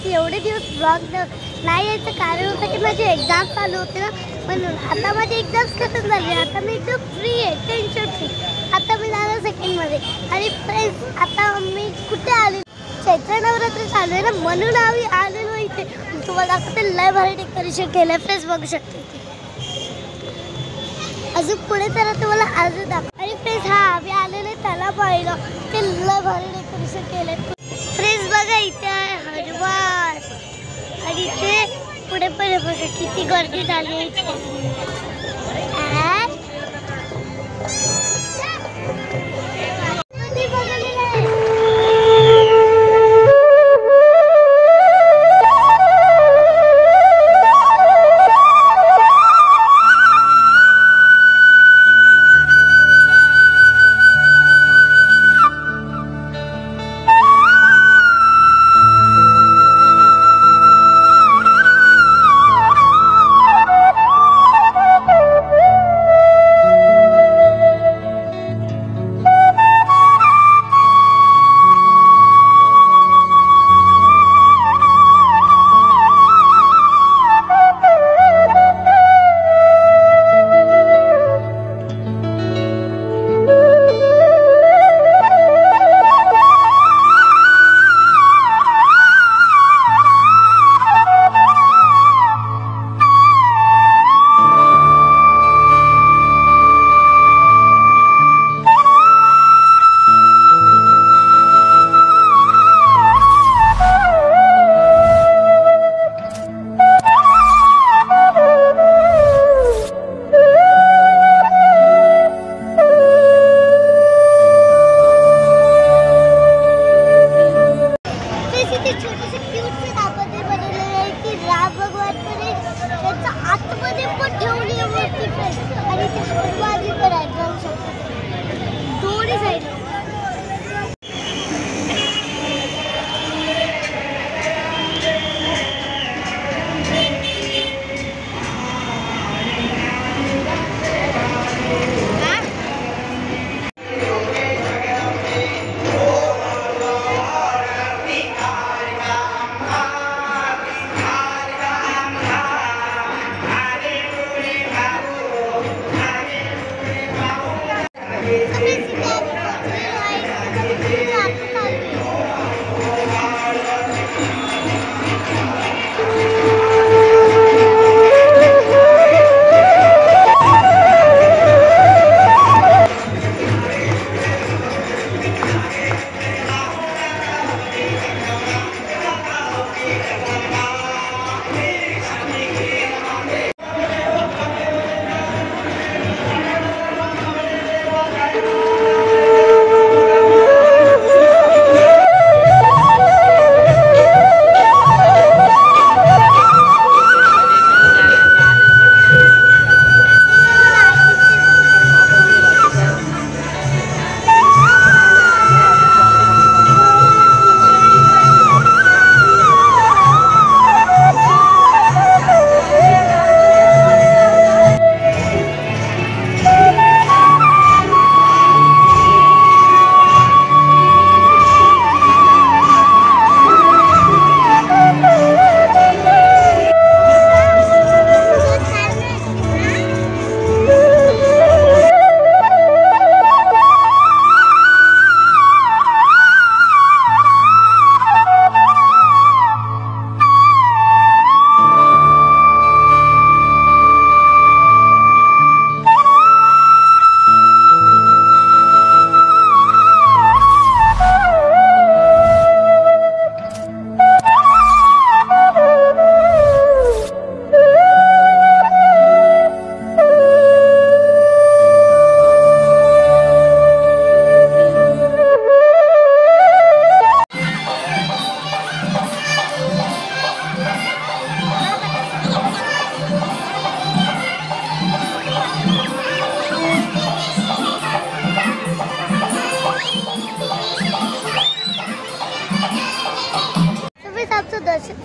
की एवढे दिवस ब्लॉग नाही यायचं कारण होतं की माझी एक्झाम चालू होते ना, म्हणून. आता माझी एक्झाम्स खतम झाली, आता मी एकदम फ्री आहे, टेन्शन फ्री. आता मी जाणार सेकंडमध्ये. आणि फ्रेंड्स, आता मी कुठे आले, चैत्र नवरात्र चालू आहे ना, म्हणून आम्ही आलेलो इथे. तुम्हाला दाखवते, लय भारी डेकोरेशन केलं. फ्रेंड्स बघू शकते अजून पुढे तर तुम्हाला अजून दाखव. आणि फ्रेंड्स, हा आम्ही आलेले त्याला पाहिलं, ते लय भारी डेकोरेशन केलंय. फ्रेंड्स बघा, इथे आहे हनुमान आणि इथे पुढे पण बघा किती गर्दी झाली आहे इथे.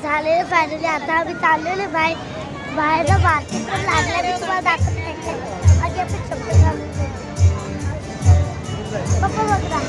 झालेलं फायनली. आता आम्ही चाललेलो बाहेर मार्केट पण लागलं. मी तुम्हाला दाखवते आधी आपण चप्पल घालून पप्पा बघा.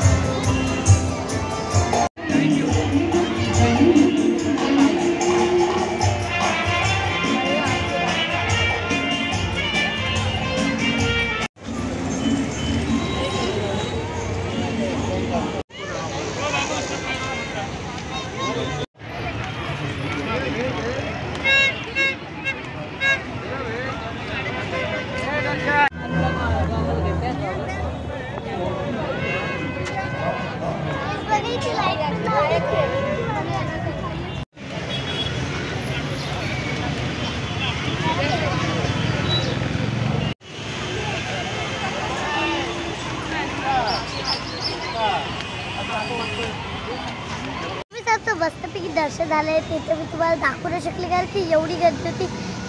कसे झाले ते तर मी तुम्हाला दाखवू नाही शकले, कारण की एवढी गर्दी होती.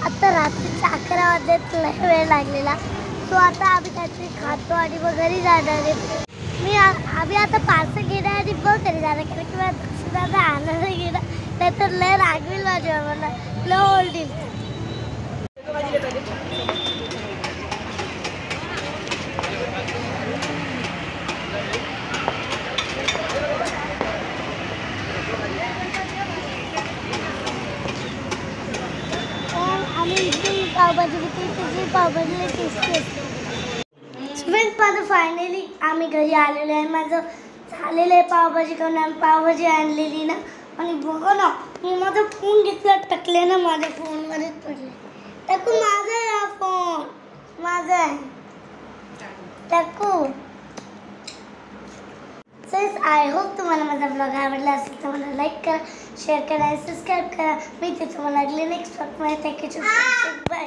आता रात्रीचे 11 वाजत लय वेळ लागलेला. सो आता आम्ही काहीतरी खातो आणि मग घरी जाणार आहे. आम्ही आता पार्सल घेणार आणि मग घरी जाणार, कारण की मला दक्षिणाचा आनंद घेणार, नाही तर लय रागवेल माझ्या मला, लय ओरडील. आम्ही इथे पावभाजी घेतली, त्याची पावभाजी टेस्टी असते. फ्रेंड्स, माझं फायनली आम्ही घरी आलेलो आहे. माझं झालेलं आहे पावभाजी खाऊन. आम्ही पावभाजी आणलेली ना, आणि बघा ना, मी माझा फोन घेतला, टकले ना माझ्या फोनमध्येच पडले. टाकू माझा आहे हा फोन, माझा आहे टाकू. सो आय होप तुम्हाला माझा ब्लॉग आवडला असेल तर मला लाईक करा, शेअर करा आणि सबस्क्राईब करा. मी ते तुम्हाला नेक्स्ट ब्लॉगमध्ये थँक्यू. बाय.